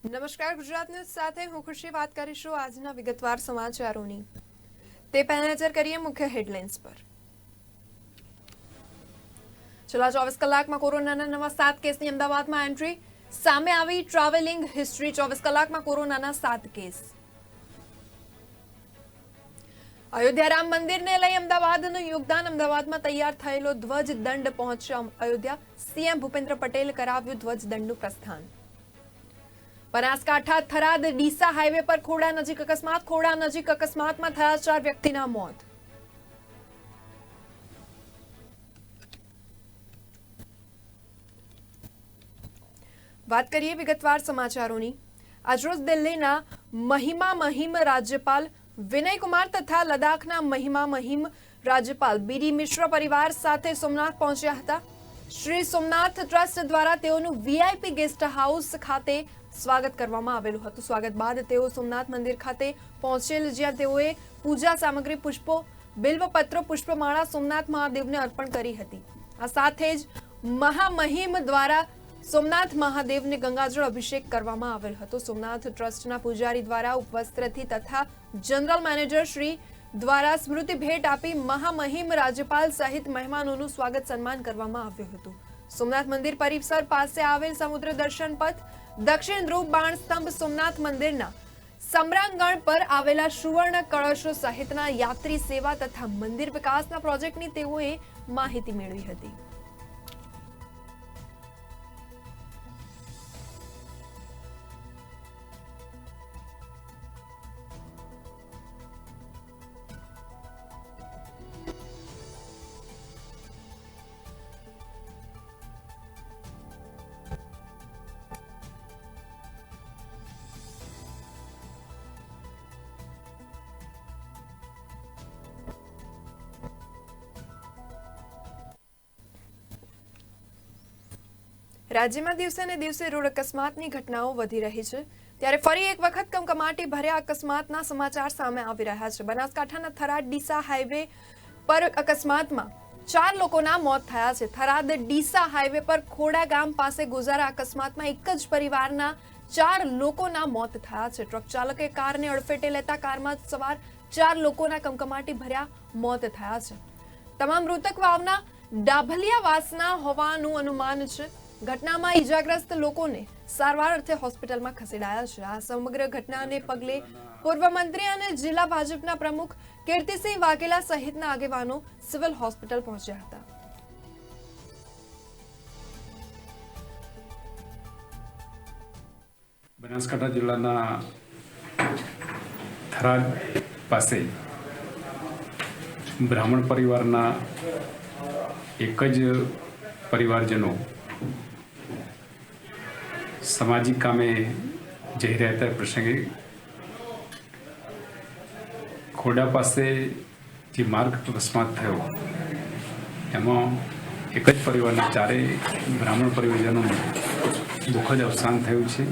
નમસ્કાર, ગુજરાત ન્યૂઝ સાથે હું ખુશી વાત કરીશું આજના વિગતવાર સમાચારોની। તે પહેલા નજર કરીએ મુખ્ય હેડલાઇન્સ પર। છેલ્લા 24 કલાકમાં કોરોનાના નવા 7 કેસની અમદાવાદમાં એન્ટ્રી સામે આવી। ટ્રાવેલિંગ હિસ્ટ્રી 24 કલાકમાં કોરોનાના 7 કેસ। અયોધ્યા રામ મંદિરને લઈ અમદાવાદનું યોગદાન। અમદાવાદમાં તૈયાર થયેલો ધ્વજ દંડ પહોંચ્યો અયોધ્યા। સીએમ ભૂપેન્દ્ર પટેલે કરાવ્યું ધ્વજ દંડનું પ્રસ્થાન। બનાસકાંઠા થરાદ ડીસા હાઈવે પર ખોડા નજીક અકસ્માત। ખોડા નજીક અકસ્માતમાં થયા 4 વ્યક્તિના મોત। વાત કરીએ વિગતવાર સમાચારોની। આજરોજ દિલ્હીના મહિમા મહિમ રાજ્યપાલ વિનય કુમાર તથા લદ્દાખના મહિમા મહિમ રાજ્યપાલ બીડી મિશ્ર પરિવાર સાથે સોમનાથ પહોંચ્યા હતા। શ્રી સોમનાથ ટ્રસ્ટ દ્વારા તેઓનું વીઆઈપી ગેસ્ટ હાઉસ ખાતે સ્વાગત કરવામાં આવેલું હતું। સ્વાગત બાદ તેઓ સોમનાથ મંદિર ખાતે પહોંચેલ, જ્યાં તેઓએ પૂજા સામગ્રી, પુષ્પો, બિલ્વપત્રો, પુષ્પમાળા સોમનાથ મહાદેવને અર્પણ કરી હતી। આ સાથે જ મહામહિમ દ્વારા સોમનાથ મહાદેવને ગંગાજળ અભિષેક કરવામાં આવેલ હતો। સોમનાથ ટ્રસ્ટના પૂજારી દ્વારા ઉપવસ્ત્રથી તથા જનરલ મેનેજર શ્રી દ્વારા સ્મૃતિ ભેટ આપી મહામહિમ રાજ્યપાલ સહિત મહેમાનોનું સ્વાગત સન્માન કરવામાં આવ્યું હતું। સોમનાથ મંદિર પરિસર પાસે આવેલ સમુદ્ર દર્શન પથ, દક્ષિણ ધ્રુવ બાણ સ્તંભ, સોમનાથ મંદિરના સમરાંગણ પર આવેલા સુવર્ણ કળશો સહિતના યાત્રી સેવા તથા મંદિર વિકાસના પ્રોજેક્ટની તેઓએ માહિતી મેળવી હતી। રાજ્યમાં દિવસે ને દિવસે રોડ અકસ્માતની ઘટનાઓ વધી રહી છે, ત્યારે ફરી એક વખત કમકમાટી ભર્યા અકસ્માતના સમાચાર સામે આવી રહ્યા છે। બનાસકાંઠાના થરાદ ડીસા હાઈવે પર અકસ્માતમાં 4 લોકોના મોત થયા છે। થરાદ ડીસા હાઈવે પર ખોડા ગામ પાસે ગુજારા અકસ્માતમાં એક જ પરિવારના 4 લોકોના મોત થયા છે। ટ્રક ચાલકે કારને અડફેટે લેતા કારમાં સવાર 4 લોકોના કમકમાટી ભર્યા મોત થયા છે। તમામ મૃતક વાવના ડાભલિયાવાસના હોવાનું અનુમાન છે। ઘટનામાં ઈજાગ્રસ્ત લોકોને સારવાર અર્થે હોસ્પિટલમાં ખસેડાયા છે। આ સમગ્ર ઘટનાને પગલે પૂર્વ મંત્રી અને જિલ્લા ભાજપના પ્રમુખ કીર્તિસિંહ વાઘેલા સહિતના આગેવાનો સિવિલ હોસ્પિટલ પહોંચ્યા હતા। બનાસકાંઠા જિલ્લાના થરાદ પાસે બ્રાહ્મણ પરિવારના એક જ પરિવારજનો સામાજિક કામે જઈ રહ્યા હતા પ્રસંગે ખોડા પાસે જે માર્ગ અકસ્માત થયો એમાં એક જ પરિવારના 4 બ્રાહ્મણ પરિવારજનોનું દુઃખદ અવસાન થયું છે।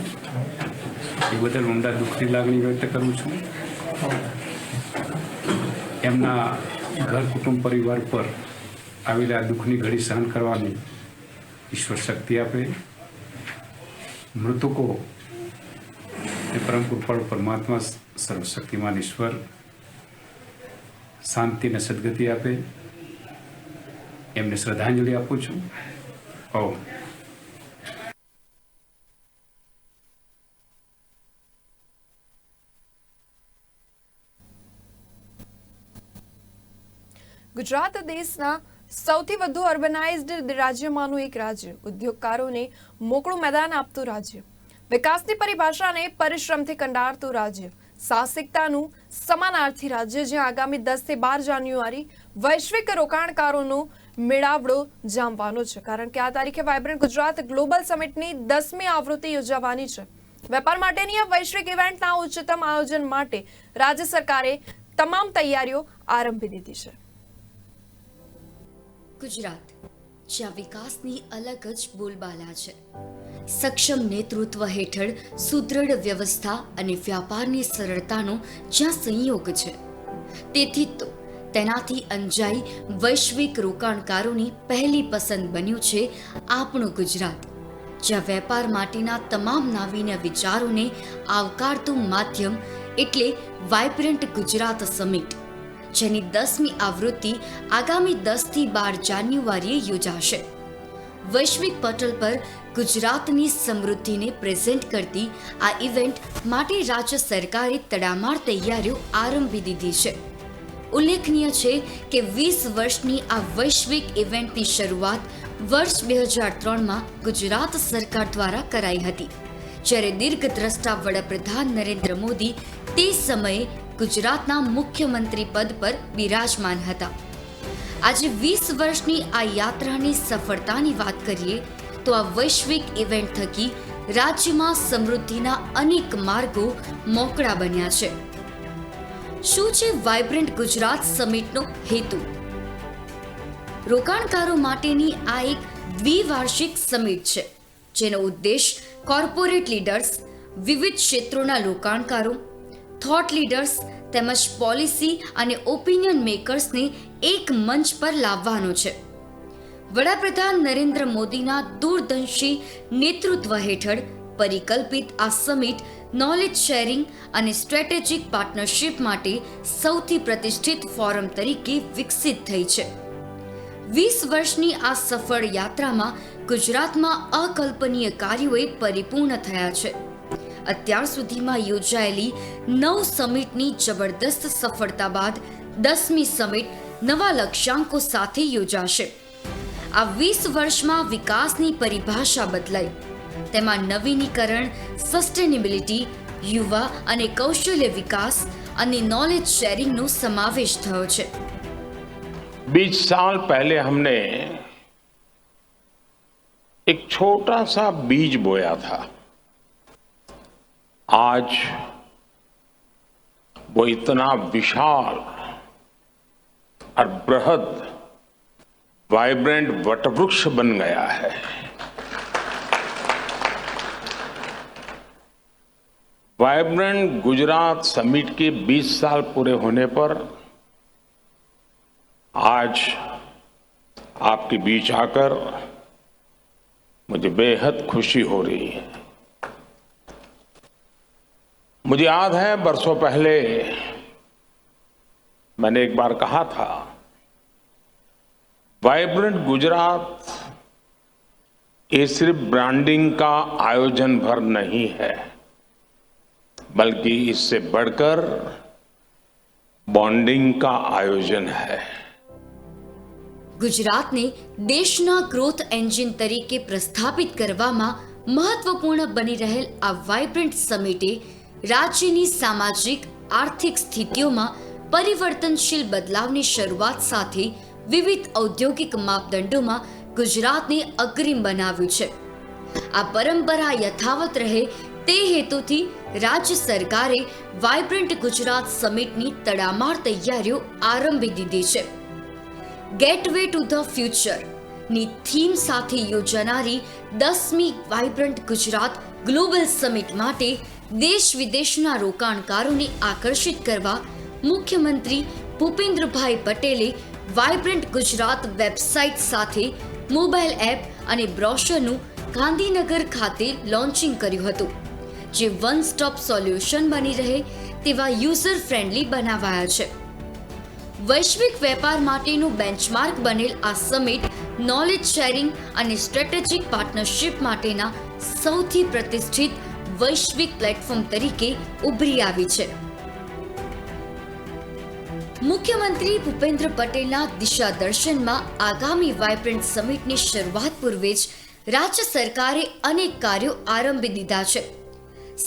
એ બદલ ઊંડા દુઃખની લાગણી વ્યક્ત કરું છું। એમના ઘર કુટુંબ પરિવાર પર આવેલા દુઃખની ઘડી સહન કરવાની ઈશ્વર શક્તિ આપે। મૃતકો એ પરમ કૃપાળુ પરમાત્મા સર્વશક્તિમાન ઈશ્વર શાંતિ અને સદગતિ આપે, એમને શ્રદ્ધાંજલિ આપું છું। ઓમ। ગુજરાત દેશના સૌથી વધુ અર્બનાઇઝ્ડ રાજ્યમાંનું એક રાજ્ય, ઉદ્યોગકારોને મોકળું મેદાન આપતું રાજ્ય, વિકાસની પરિભાષાને પરિશ્રમથી કંડારતું રાજ્ય, સાહસિકતાનું સમાનાર્થી રાજ્ય, જ્યાં આગામી 10 થી 12 જાન્યુઆરી વૈશ્વિક રોકાણકારોનો મેળાવડો જામવાનો છે। કારણ કે આ તારીખે વાઇબ્રન્ટ ગુજરાત ગ્લોબલ સમિટની 10મી આવૃત્તિ યોજાવાની છે। વેપાર માટેની આ વૈશ્વિક ઇવેન્ટના ઉચ્ચતમ આયોજન માટે રાજ્ય સરકારે તમામ તૈયારીઓ આરંભી દીધી છે। ગુજરાત, જ્યાં વિકાસની અલગ જ બોલબાલા છે। સક્ષમ નેતૃત્વ હેઠળ સુદૃઢ વ્યવસ્થા અને વ્યાપારની સરળતાનો જ્યાં સંયોગ છે, તેથી તો તેનાથી અંજાઈ વૈશ્વિક રોકાણકારોની પહેલી પસંદ બન્યું છે આપણું ગુજરાત, જ્યાં વેપાર માટેના તમામ નાવીન્ય વિચારોને આવકારતું માધ્યમ એટલે વાઇબ્રન્ટ ગુજરાત સમિટ, જેની 10મી આવૃત્તિ આગામી 10 થી 12 જાન્યુઆરીએ યોજાશે. વૈશ્વિક પટલ પર ગુજરાતની સમૃદ્ધિને પ્રેઝન્ટ કરતી આ ઇવેન્ટ માટે રાજ્ય સરકારે તડામાર તૈયારીઓ આરંભી દીધી છે. ઉલ્લેખનીય છે કે 20 વર્ષની આ વૈશ્વિક ઇવેન્ટની શરૂઆત વર્ષ 2003માં ગુજરાત સરકાર દ્વારા કરાઈ હતી, જ્યારે દીર્ઘદ્રષ્ટા વડાપ્રધાન નરેન્દ્ર મોદી તે સમયે ગુજરાતના મુખ્યમંત્રી પદ પર બિરાજમાન હતા. આજે 20 વર્ષની આ યાત્રાની સફળતાની વાત કરીએ તો આ વૈશ્વિક ઇવેન્ટ થકી રાજ્યમાં સમૃદ્ધિના અનેક માર્ગો મોકળા બન્યા છે. શું છે વાઇબ્રન્ટ ગુજરાત સમિટનો હેતુ? રોકાણકારો માટેની આ એક દ્વિવાર્ષિક સમિટ છે, જેનો ઉદ્દેશ કોર્પોરેટ લીડર્સ, વિવિધ ક્ષેત્રોના રોકાણકારો, થોટ લીડર્સ તેમજ પોલિસી અને ઓપિનિયન મેકર્સને એક મંચ પર લાવવાનો છે. વડાપ્રધાન નરેન્દ્ર મોદીના દૂરદર્શી નેતૃત્વ હેઠળ પરિકલ્પિત આ સમિટ નોલેજ શેરિંગ અને સ્ટ્રેટેજિક પાર્ટનરશિપ માટે સૌથી પ્રતિષ્ઠિત ફોરમ તરીકે વિકસિત થઈ છે. 20 વર્ષની આ સફળ યાત્રામાં ગુજરાતમાં અકલ્પનીય કાર્યોએ પરિપૂર્ણ થયા છે. અત્યાર સુધીમાં યોજાયેલી 9 સમિટની જબરદસ્ત સફળતા બાદ 10મી સમિટ નવા લક્ષ્યાંકો સાથે યોજાશે. આ 20 વર્ષમાં વિકાસની પરિભાષા બદલાઈ. તેમાં નવીનીકરણ, સસ્ટેનેબિલિટી, યુવા અને કૌશલ્ય વિકાસ અને નોલેજ શેરિંગનો સમાવેશ થયો છે. 20 साल पहले हमने एक छोटा सा बीज बोया था. आज वो इतना विशाल और बृहद वाइब्रेंट वटवृक्ष बन गया है. वाइब्रेंट गुजरात समिट के 20 साल पूरे होने पर आज आपके बीच आकर मुझे बेहद खुशी हो रही है. मुझे याद है बरसों पहले मैंने एक बार कहा था, वाइब्रेंट गुजरात ये सिर्फ ब्रांडिंग का आयोजन भर नहीं है, बल्कि इससे बढ़कर बॉन्डिंग का आयोजन है. ગુજરાતને દેશના ગ્રોથ એન્જિન તરીકે પ્રસ્થાપિત કરવામાં મહત્વપૂર્ણ બની રહેલ આ વાઇબ્રન્ટ સમિટે રાજ્યની સામાજિક આર્થિક સ્થિતિઓમાં પરિવર્તનશીલ બદલાવની શરૂઆત સાથે વિવિધ ઔદ્યોગિક માપદંડોમાં ગુજરાતને અગ્રીમ બનાવ્યું છે. આ પરંપરા યથાવત રહે તે હેતુથી રાજ્ય સરકારે વાઇબ્રન્ટ ગુજરાત સમિટની તડામાર તૈયારીઓ આરંભી દીધી છે. ગેટવે ટુ ધ ફ્યુચર ની થીમ સાથે યોજાનારી 10મી વાઇબ્રન્ટ ગુજરાત ગ્લોબલ સમિટ માટે દેશ વિદેશના રોકાણકારોને આકર્ષિત કરવા મુખ્યમંત્રી ભૂપેન્દ્રભાઈ પટેલે વાઇબ્રન્ટ ગુજરાત વેબસાઇટ સાથે મોબાઈલ એપ અને બ્રોશરનું ગાંધીનગર ખાતે લોન્ચિંગ કર્યું હતું, જે વન સ્ટોપ સોલ્યુશન બની રહે તેવા યુઝર ફ્રેન્ડલી બનાવાયા છે. વૈશ્વિક વેપાર માટેનું બેન્ચમાર્ક બનેલ આ સમિટ નોલેજ શેરિંગ અને સ્ટ્રેટેજિક પાર્ટનરશિપ માટેના સૌથી પ્રતિષ્ઠિત વૈશ્વિક પ્લેટફોર્મ તરીકે ઉભરી આવી છે. મુખ્યમંત્રી ભૂપેન્દ્ર પટેલના દિશા દર્શનમાં આગામી વાઇબ્રન્ટ સમિટની શરૂઆત પૂર્વે જ રાજ્ય સરકારે અનેક કાર્યો આરંભી દીધા છે.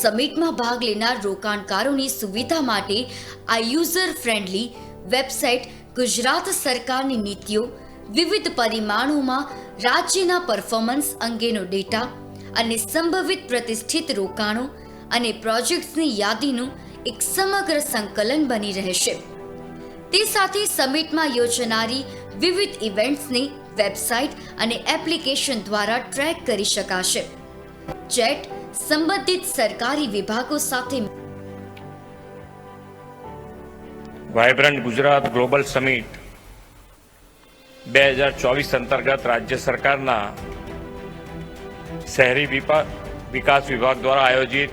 સમિટમાં ભાગ લેનાર રોકાણકારોની સુવિધા માટે આ યુઝર ફ્રેન્ડલી વેબસાઇટ ગુજરાત સરકારની નીતિઓ, વિવિધ પરિમાણોમાં રાજ્યના પરફોર્મન્સ અંગેનો ડેટા અને સંભવિત પ્રતિષ્ઠિત રોકાણો અને પ્રોજેક્ટ્સની યાદીનું એક સમગ્ર સંકલન બની રહેશે. તે સાથે સમિટમાં યોજનારી વિવિધ ઇવેન્ટ્સને વેબસાઇટ અને એપ્લિકેશન દ્વારા ટ્રેક કરી શકાશે. ચેટ સંબંધિત સરકારી વિભાગો સાથે વાઇબ્રન્ટ ગુજરાત ગ્લોબલ સમિટ 2024 અંતર્ગત રાજ્ય સરકારના શહેરી વિકાસ વિભાગ દ્વારા આયોજિત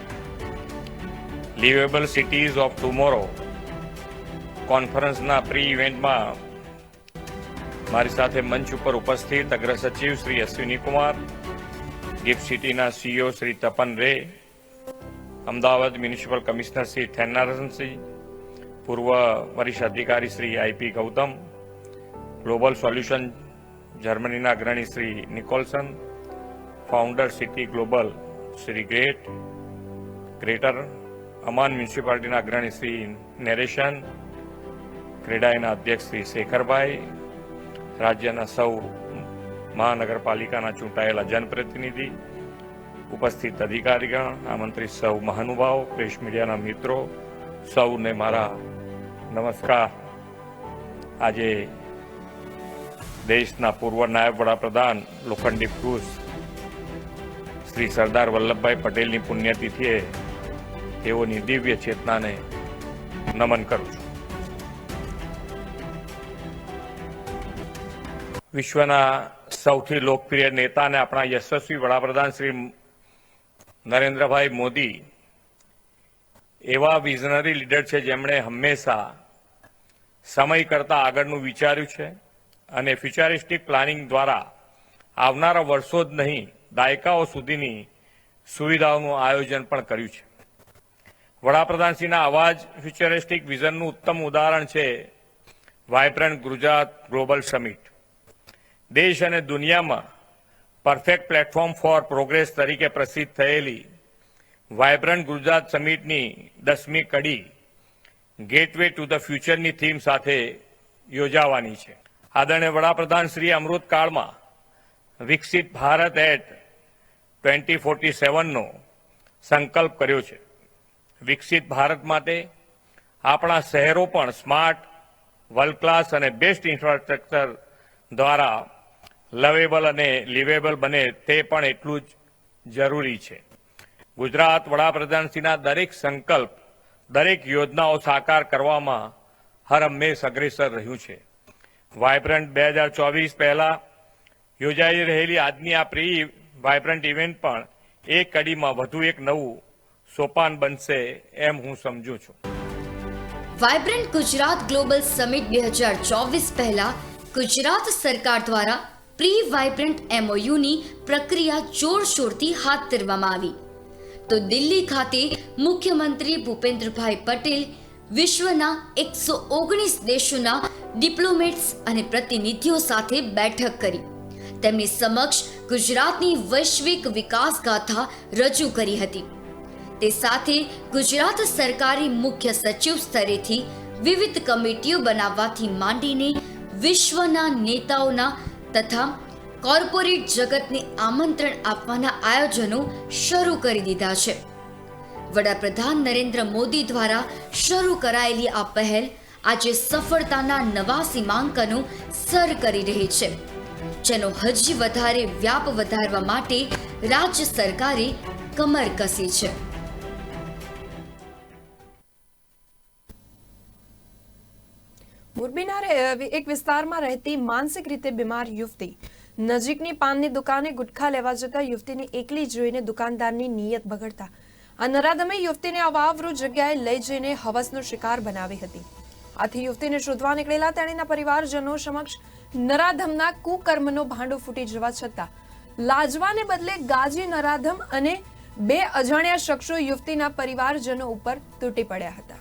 લિવેબલ સિટીઝ ઓફ ટુમોરો કોન્ફરન્સના પ્રી ઇવેન્ટમાં મારી સાથે મંચ ઉપર ઉપસ્થિત અગ્ર સચિવ શ્રી અશ્વિની કુમાર, ગિફ્ટ સિટીના CEO Shri Tapan Ray, Ahmedabad municipal commissioner Shri Thennarasan, પૂર્વ વરિષ્ઠ અધિકારી શ્રી આઈપી ગૌતમ, ગ્લોબલ સોલ્યુશન જર્મનીના અગ્રણી Shri Nicholson, founder city global Shri Greater, Amman મ્યુનિસિપાલિટીના અગ્રણી શ્રી નેરેશન, ક્રેડાઈના અધ્યક્ષ શ્રી શેખરભાઈ, રાજ્યના સૌ મહાનગરપાલિકાના ચૂંટાયેલા જનપ્રતિનિધિ, ઉપસ્થિત અધિકારીગણ, આમંત્રિત સૌ મહાનુભાવ, પ્રેસ મીડિયાના મિત્રો, સૌને મારા નમસ્કાર. આજે દેશના પૂર્વ નાયબ વડાપ્રધાન લોખંડી પુરુષ શ્રી સરદાર વલ્લભભાઈ પટેલની પુણ્યતિથિએ તેઓની દિવ્ય ચેતનાને નમન કરું છું. વિશ્વના સૌથી લોકપ્રિય નેતા અને આપણા યશસ્વી વડાપ્રધાન શ્રી નરેન્દ્રભાઈ મોદી એવા વિઝનરી લીડર છે જેમણે હંમેશા સમય કરતાં આગળનું વિચાર્યું છે અને ફ્યુચરિસ્ટિક પ્લાનિંગ દ્વારા આવનારા વર્ષો જ નહીં દાયકાઓ સુધીની સુવિધાઓનું આયોજન પણ કર્યું છે. વડાપ્રધાનશ્રીના આવા જ ફ્યુચરિસ્ટિક વિઝનનું ઉત્તમ ઉદાહરણ છે વાયબ્રન્ટ ગુજરાત ગ્લોબલ સમિટ. દેશ અને દુનિયામાં પરફેક્ટ પ્લેટફોર્મ ફોર પ્રોગ્રેસ તરીકે પ્રસિદ્ધ થયેલી વાયબ્રન્ટ ગુજરાત સમિટની 10મી કડી ગેટવે ટુ ધ ફ્યુચરની થીમ સાથે યોજાવાની છે. આદરણીય વડાપ્રધાન શ્રી અમૃતકાળમાં વિકસિત ભારત એટ 2047નો સંકલ્પ કર્યો છે. વિકસિત ભારત માટે આપણા શહેરો પણ સ્માર્ટ, વર્લ્ડ ક્લાસ અને બેસ્ટ ઇન્ફ્રાસ્ટ્રક્ચર દ્વારા લવેબલ અને લિવેબલ બને તે પણ એટલું જ જરૂરી છે. ગુજરાત વડાપ્રધાનશ્રીના દરેક સંકલ્પ, દરેક યોજનાઓ સાકાર કરવામાં હરહંમેશ અગ્રેસર રહ્યું છે. વાયબ્રન્ટ 2024 પહેલા યોજાઈ રહેલી આજની આ પ્રી વાયબ્રન્ટ ઇવેન્ટ પણ એક કડીમાં વધુ એક નવું સોપાન બનશે એમ હું સમજુ છું. વાયબ્રન્ટ ગુજરાત ગ્લોબલ સમિટ 2024 પહેલા ગુજરાત સરકાર દ્વારા પ્રી વાયબ્રન્ટ MOUની પ્રક્રિયા જોરશોરથી હાથ ધરવામાં આવી તો દિલ્હી ખાતે મુખ્યમંત્રી ભૂપેન્દ્રભાઈ પટેલ વિશ્વના 119 દેશોના ડિપ્લોમેટ્સ અને પ્રતિનિધિઓ સાથે બેઠક કરી તેમની સમક્ષ ગુજરાતની વૈશ્વિક વિકાસ ગાથા રજૂ કરી હતી. તે સાથે ગુજરાત સરકારી મુખ્ય સચિવ સ્તરેથી વિવિધ કમિટીઓ બનાવવાથી માંડીને વિશ્વના નેતાઓના તથા કોર્પોરેટ જગતને આમંત્રણ આપવાના આયોજનો શરૂ કરી દીધા છે. વડાપ્રધાન નરેન્દ્ર મોદી દ્વારા શરૂ કરાયેલી આ પહેલ આજે સફળતાના નવા સીમાંકનો સર કરી રહી છે, જેનો હજી વધારે વ્યાપ વધારવા માટે રાજ્ય સરકારે કમર કસી છે. મોરબીના એક વિસ્તારમાં રહેતી માનસિક રીતે બીમાર યુવતી નજીકની પાનની દુકાને ગુટખા લેવા જતા યુવતીને એકલી જોઈને દુકાનદારની નિયત બગડતા આ નરાધમે યુવતીને અવાવરૂ જગ્યાએ લઈ જઈને હવસનો શિકાર બનાવી હતી. આથી યુવતીને શોધવા નીકળેલા તેણીના પરિવારજનો સમક્ષ નરાધમના કુકર્મનો ભાંડો ફૂટી જવા છતાં લાજવાને બદલે ગાજી નરાધમ અને 2 અજાણ્યા શખ્સો યુવતીના પરિવારજનો ઉપર તૂટી પડ્યા હતા.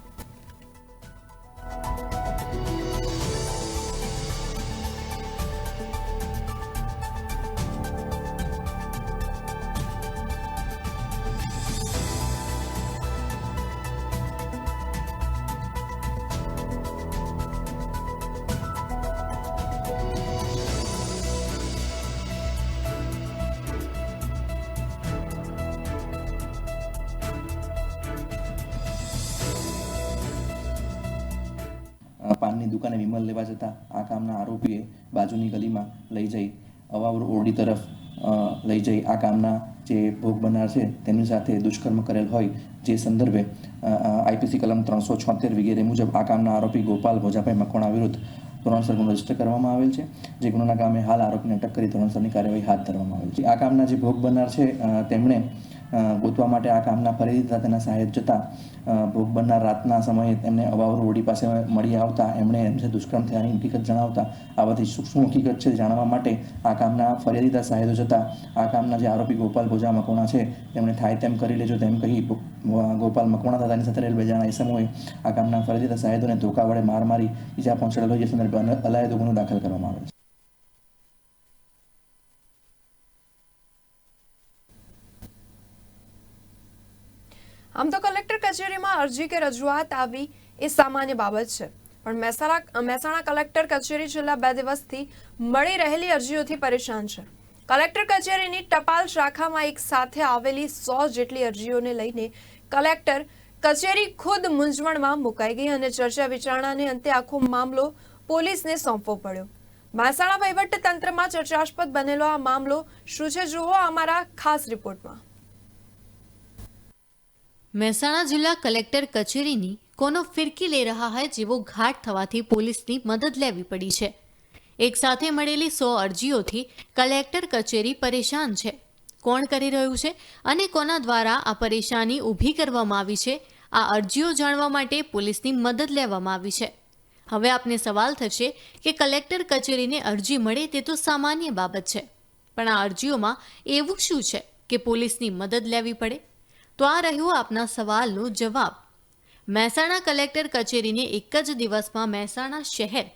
પાનની દુકાને વિમલ લેવા જતા આ કામના આરોપીએ બાજુની ગલીમાં લઈ જઈ અવાવરૂ ઓરડી તરફ લઈ જઈ આ કામના જે ભોગ બનનાર છે તેમની સાથે દુષ્કર્મ કરેલ હોય જે સંદર્ભે IPC કલમ 376 વગેરે મુજબ આ કામના આરોપી ગોપાલ ભોજાભાઈ મકવાણા વિરુદ્ધ ધોરણસર ગુનો રજીસ્ટર કરવામાં આવેલ છે, જે ગુનાના કામે હાલ આરોપીને અટક કરી ધોરણસરની કાર્યવાહી હાથ ધરવામાં આવેલ છે. આ કામના જે ભોગ બનનાર છે તેમણે ગોતવા માટે આ કામના ફરીથી તેના સહાયક જતા ભોગ બનનાર રાતના સમયે તેમને અવાવરૂ ઓડી પાસે મળી આવતા એમણે એમને દુષ્કર્મ થયાની હકીકત જણાવતા આ બધી સૂક્ષ્મ હકીકત છે જાણવા માટે આ કામના ફરિયાદીના સહાયકો જતા આ કામના જે આરોપી ગોપાલ ભોજા મકવાણા છે તેમણે થાય તેમ કરી લેજો તેમ કહી ગોપાલ મકવાણા તથાની સાથે રહેલ બે જણા ઇસમોએ આ કામના ફરિયાદીના સહાયકોને ધોકા વડે માર મારી ઈજા પહોંચાડેલ હોય એ સંદર્ભે અલાયદો ગુનો દાખલ કરવામાં આવે છે. આમ તો કલેક્ટર કચેરીમાં અરજી કે રજૂઆત આવી એ સામાન્ય બાબત છે, પણ મહેસાણા કલેક્ટર કચેરી છેલ્લા 2 દિવસથી મળી રહેલી અરજીઓથી પરેશાન છે. કલેક્ટર કચેરીની ટપાલ શાખામાં એક સાથે આવેલી 100 જેટલી અરજીઓને લઈને કલેક્ટર કચેરી ખુદ મૂંઝવણમાં મુકાઈ ગઈ અને ચર્ચા વિચારણાને અંતે આખો મામલો પોલીસને સોંપવો પડ્યો. મહેસાણા વહીવટીતંત્રમાં ચર્ચાસ્પદ બનેલો આ મામલો શું છે, જુઓ અમારા ખાસ રિપોર્ટમાં. મહેસાણા જિલ્લા કલેક્ટર કચેરીની કોનો ફિરકી લે રહા હૈ જેવો ઘાટ થવાથી પોલીસની મદદ લેવી પડી છે. એક સાથે મળેલી 100 અરજીઓથી કલેક્ટર કચેરી પરેશાન છે. કોણ કરી રહ્યું છે અને કોના દ્વારા આ પરેશાની ઊભી કરવામાં આવી છે, આ અરજીઓ જાણવા માટે પોલીસની મદદ લેવામાં આવી છે. હવે આપને સવાલ થશે કે કલેક્ટર કચેરીને અરજી મળે તે તો સામાન્ય બાબત છે, પણ આ અરજીઓમાં એવું શું છે કે પોલીસની મદદ લેવી પડે? તો આ રહ્યો આપના સવાલનો જવાબ. મહેસાણા કલેક્ટર કચેરીને એક જ દિવસમાં મહેસાણા શહેર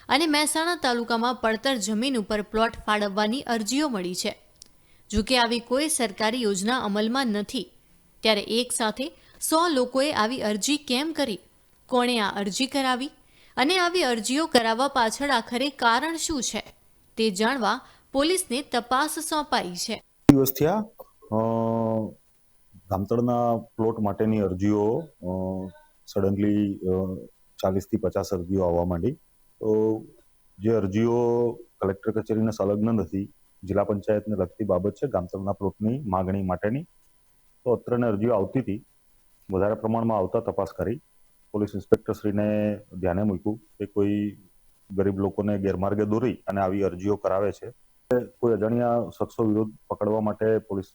અને મહેસાણા તાલુકામાં પડતર જમીન ઉપર પ્લોટ ફાળવવાની અરજીઓ મળી છે. જો કે આવી કોઈ સરકારી યોજના અમલમાં નથી, ત્યારે એક સાથે 100 લોકોએ આવી અરજી કેમ કરી, કોણે આ અરજી કરાવી અને આવી અરજીઓ કરાવવા પાછળ આખરે કારણ શું છે તે જાણવા પોલીસને તપાસ સોંપાઈ છે. દિવસ થયા ગામતળના પ્લોટ માટેની અરજીઓ સડનલી 40 થી 50 અરજીઓ આવવા માંડી. તો જે અરજીઓ કલેક્ટર કચેરીને સંલગ્ન નથી, જિલ્લા પંચાયતને લગતી બાબત છે, ગામતળના પ્લોટની માગણી માટેની, તો અત્રને અરજીઓ આવતી હતી. વધારે પ્રમાણમાં આવતા તપાસ કરી પોલીસ ઇન્સ્પેક્ટરશ્રીને ધ્યાને મૂક્યું કે કોઈ ગરીબ લોકોને ગેરમાર્ગે દોરી અને આવી અરજીઓ કરાવે છે. કોઈ અજાણ્યા શખ્સો વિરુદ્ધ પકડવા માટે પોલીસ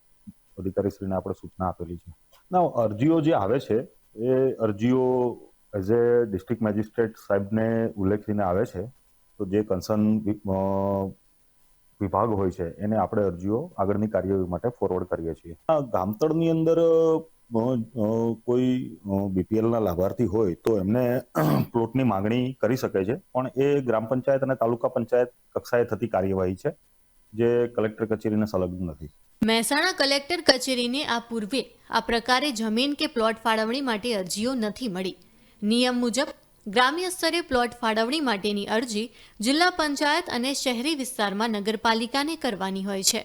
અધિકારીશ્રીને આપણે સૂચના આપેલી છે. ના, અરજીઓ જે આવે છે એ અરજીઓ એઝ એ ડિસ્ટ્રિક્ટ મેજિસ્ટ્રેટ સાહેબને ઉલ્લેખીને આવે છે. તો જે કન્સર્ન વિભાગ હોય છે એને આપણે અરજીઓ આગળની કાર્યવાહી માટે ફોરવર્ડ કરીએ છીએ. ગામતળની અંદર કોઈ બીપીએલના લાભાર્થી હોય તો એમને પ્લોટની માગણી કરી શકે છે, પણ એ ગ્રામ પંચાયત અને તાલુકા પંચાયત કક્ષાએ થતી કાર્યવાહી છે, જે કલેક્ટર કચેરીને સંલગ્ન નથી. મહેસાણા કલેક્ટર કચેરીને આ પૂર્વે આ પ્રકારે જમીન કે પ્લોટ ફાળવણી માટે અરજીઓ નથી મળી. નિયમ મુજબ ગ્રામ્ય સ્તરે પ્લોટ ફાળવણી માટેની અરજી જિલ્લા પંચાયત અને શહેરી વિસ્તારમાં નગરપાલિકાને કરવાની હોય છે.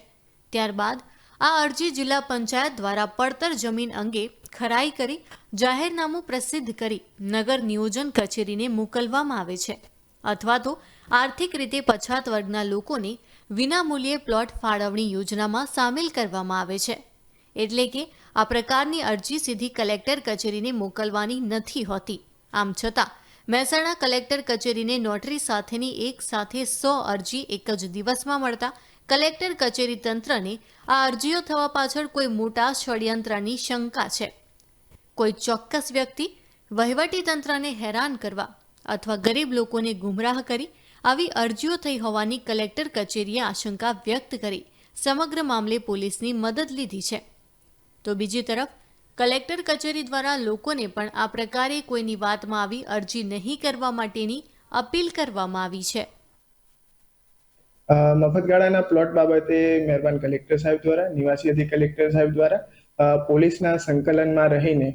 ત્યારબાદ આ અરજી જિલ્લા પંચાયત દ્વારા પડતર જમીન અંગે ખરાઈ કરી જાહેરનામું પ્રસિદ્ધ કરી નગર નિયોજન કચેરીને મોકલવામાં આવે છે, અથવા તો આર્થિક રીતે પછાત વર્ગના લોકોને વિનામૂલ્યે પ્લોટ ફાળવણી યોજનામાં સામેલ કરવામાં આવે છે. એટલે કે આ પ્રકારની અરજી સીધી કલેક્ટર કચેરીને મોકલવાની નથી હોતી. આમ છતાં મહેસાણા કલેક્ટર કચેરીને નોટરી સાથેની એક સાથે 100 અરજી એક જ દિવસમાં મળતા કલેક્ટર કચેરી તંત્રને આ અરજીઓ થવા પાછળ કોઈ મોટા ષડયંત્રની શંકા છે. કોઈ ચોક્કસ વ્યક્તિ વહીવટી તંત્રને હેરાન કરવા અથવા ગરીબ લોકોને ગુમરાહ કરી આવી અરજીઓ થઈ હોવાની કલેક્ટર કચેરીએ આશંકા વ્યક્ત કરી સમગ્ર મામલે પોલીસની મદદ લીધી છે. તો બીજી તરફ કલેક્ટર કચેરી દ્વારા લોકોને પણ આ પ્રકારે કોઈની વાતમાં આવી અરજી નહીં કરવા માટેની અપીલ કરવામાં આવી છે. મફતગાળાના પ્લોટ બાબતે મહેરબાન કલેક્ટર સાહેબ દ્વારા, નિવાસી અધિક કલેક્ટર સાહેબ દ્વારા પોલીસના સંકલનમાં રહીને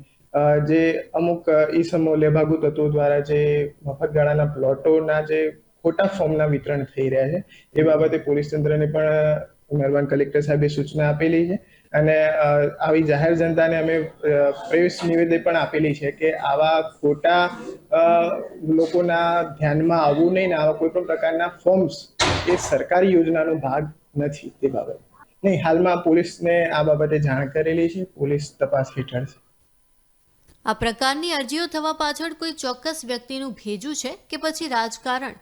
જે અમુક ઈસમો લેભાગુ તત્વો દ્વારા જે મફતગાળાના પ્લોટોના જે ખોટા ફોર્મના વિતરણ થઈ રહ્યા છે એ બાબતે પોલીસ તંત્રને પણ મહેરબાન કલેક્ટર સાહેબે સૂચના આપેલી છે. અને આવી જાહેર જનતાને અમે પ્રેસ નિવેદન પણ આપેલી છે કે આવા ખોટા લોકોના ધ્યાનમાં આવવું નહીં ને આવા કોઈ પણ પ્રકારના ફોર્મ્સ એ સરકારી યોજનાનો ભાગ નથી. તે બાબતે નહીં, હાલમાં પોલીસને આ બાબતે જાણ કરેલી છે, પોલીસ તપાસ હેઠળ છે. આ પ્રકારની અરજીઓ થવા પાછળ કોઈ ચોક્કસ વ્યક્તિનું ભેજું છે કે પછી રાજકારણ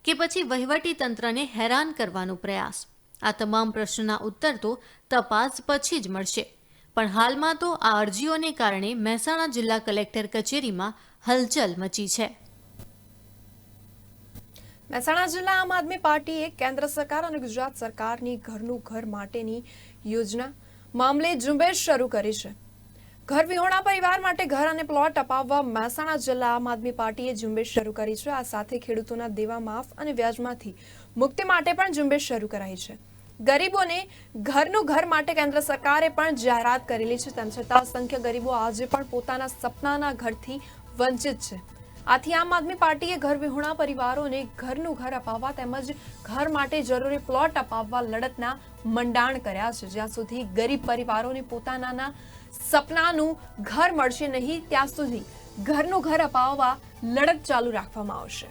કે પછી વહીવટી તંત્રને હેરાન કરવાનો પ્રયાસ? આ તમામ પ્રશ્નના ઉત્તર તો તપાસ પછી જ મળશે. પણ હાલમાં તો આ અરજીઓને કારણે મહેસાણા જિલ્લા કલેક્ટર કચેરીમાં હલચલ મચી છે. મહેસાણા જિલ્લા આમ આદમી પાર્ટીએ કેન્દ્ર સરકાર અને ગુજરાત સરકારની ઘરનું ઘર માટેની યોજના મામલે ઝુંબેશ શરૂ કરી છે. ઘર વિહોણા પરિવાર માટે ઘર અને પ્લોટ અપાવવા મહેસાણા જિલ્લા આમ આદમી પાર્ટીએ ઝુંબેશ શરૂ કરી છે. આ સાથે ખેડૂતોના દેવા માફ અને વ્યાજમાંથી મુક્તિ માટે પણ ઝુંબેશ શરૂ કરાઈ છે. ગરીબોને ઘરનું ઘર માટે કેન્દ્ર સરકારે પણ જાહેરાત કરેલી છે. તેમ છતાં અસંખ્ય ગરીબો આજે પણ પોતાના સપનાના ઘરથી વંચિત છે. આથી આમ આદમી પાર્ટીએ ઘર વિહોણા પરિવારોને ઘરનું ઘર અપાવવા તેમજ ઘર માટે જરૂરી પ્લોટ અપાવવા લડતના મંડાણ કર્યા છે. જ્યાં સુધી ગરીબ પરિવારોને પોતાના સપનાનું ઘર મળશે નહીં ત્યાં સુધી ઘરનું ઘર અપાવવા લડત ચાલુ રાખવામાં આવશે.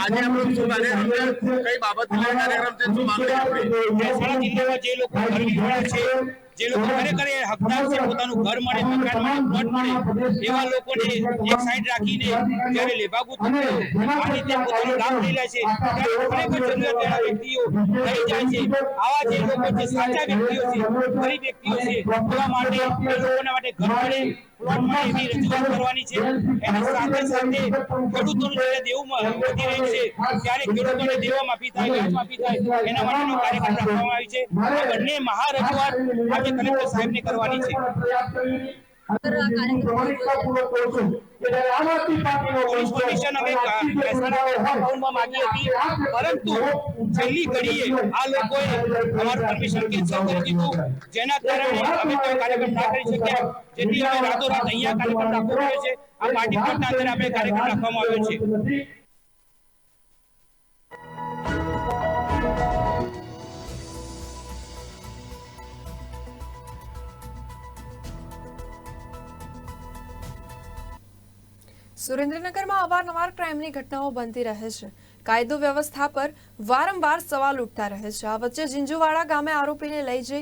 આજે આપણે શું કાર્યક્રમ કઈ બાબત કાર્યક્રમ છે, શું માંગણી આપણી? મહેસાણા જિલ્લામાં જે લોકો ઘર વિહોણા છે, જે લોકો ખરેખર હકદાર છે પોતાનું ઘર મળે, મકાન મળે, પ્લોટ મળે, એવા લોકોને એક સાઈડ રાખીને જ્યારે લેભાગુ તત્વો આ રીતે પોતાનો લાભ લઈ લે છે ત્યારે ખરેખર જરૂરિયાતવાળા વ્યક્તિઓ રહી જાય છે. આવા જે લોકો છે સાચા વ્યક્તિઓ છે, ગરીબ વ્યક્તિઓ છે, એવા માટે એ લોકોના માટે ઘર મળે, પ્લોટ મળે એવી રજૂઆત કરવાની છે. એની સાથે સાથે ખેડૂતોનું જ્યારે દેવું વધી રહ્યું છે ત્યારે ખેડૂતોને દેવા માફી થાય, વ્યાજ માફી થાય એના માટેનો કાર્યક્રમ રાખવામાં આવ્યો છે. આ બંને મહા રજૂઆત આજે કલેક્ટર સાહેબને કરવાની છે. પોલીસ પરમિશન અમે મહેસાણા ટાઉનમાં માંગી હતી, પરંતુ છેલ્લી ઘડીએ આ લોકોએ અમારું પરમિશન કેન્સલ કરી દીધું, જેના કારણે અમે કોઈ કાર્યક્રમ ના કરી શક્યા. જેથી અમે રાતોરાત અહીંયા કાર્યક્રમ રાખવામાં આવ્યો છે. આ પાર્ટી પ્લોટના અંદર અમે કાર્યક્રમ રાખવામાં આવ્યો છે. સુરેન્દ્રનગરમાં અવારનવાર ક્રાઇમની ઘટનાઓ બનતી રહે છે. કાયદો વ્યવસ્થા પર વારંવાર સવાલ ઉઠતા રહે છે. આ વચ્ચે ઝીંઝુવાડા ગામે આરોપીને લઈ જઈ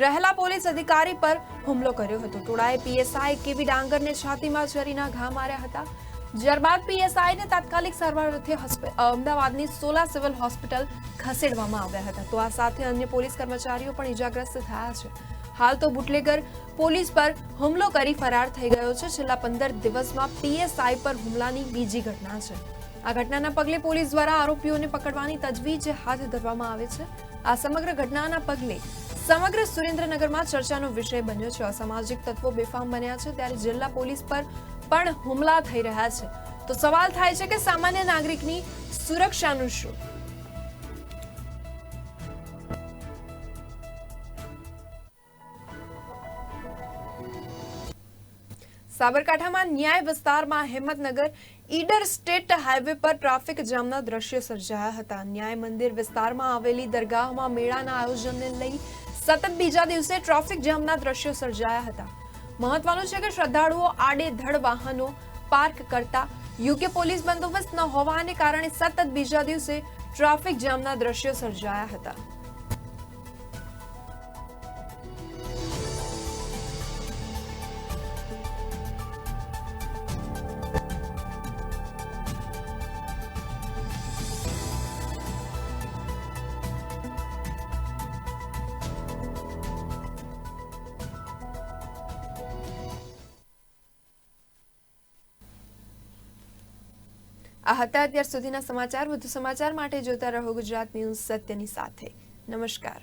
રહેલા પોલીસ અધિકારી પર હુમલો કર્યો હતો. ટોળાએ પીએસઆઈ કેવી ડાંગરને છાતીમાં છરીના ઘા માર્યા હતા. ત્યારબાદ પીએસઆઈને તાત્કાલિક સારવાર અર્થે અમદાવાદની સોલા સિવિલ હોસ્પિટલ ખસેડવામાં આવ્યા હતા. તો આ સાથે અન્ય પોલીસ કર્મચારીઓ પણ ઇજાગ્રસ્ત થયા છે. હાલ તો બુટલેગર પોલીસ પર હુમલો કરી ફરાર થઈ ગયો છે. છેલ્લા 15 દિવસમાં પીએસઆઈ પર હુમલાની બીજી ઘટના છે. આ ઘટનાના પગલે પોલીસ દ્વારા આરોપીઓને પકડવાની તજવીજ હાથ ધરવામાં આવે છે. આ સમગ્ર ઘટનાના પગલે સમગ્ર સુરેન્દ્રનગરમાં ચર્ચાનો વિષય બન્યો છે. અસામાજિક તત્વો બેફામ બન્યા છે ત્યારે જિલ્લા પોલીસ પર પણ હુમલા થઈ રહ્યા છે. તો સવાલ થાય છે કે સામાન્ય નાગરિકની સુરક્ષાનું શું? સાબરકાંઠામાં ન્યાય વિસ્તારમાં હિંમતનગર ઈડર સ્ટેટ હાઈવે પર ટ્રાફિક જામના દ્રશ્યો સર્જાયા હતા. ન્યાય મંદિર વિસ્તારમાં આવેલી દરગાહમાં મેળાના આયોજનને લઈ સતત બીજા દિવસે ટ્રાફિક જામના દ્રશ્યો સર્જાયા હતા. મહત્વનું છે કે શ્રદ્ધાળુઓ આડેધડ વાહનો પાર્ક કરતા યોગ્ય પોલીસ બંદોબસ્ત ન હોવાને કારણે સતત બીજા દિવસે ટ્રાફિક જામના દ્રશ્યો સર્જાયા હતા. આ હતા અત્યાર સુધીના સમાચાર. વધુ સમાચાર માટે જોતા રહો ગુજરાત ન્યૂઝ સત્યની સાથે. નમસ્કાર.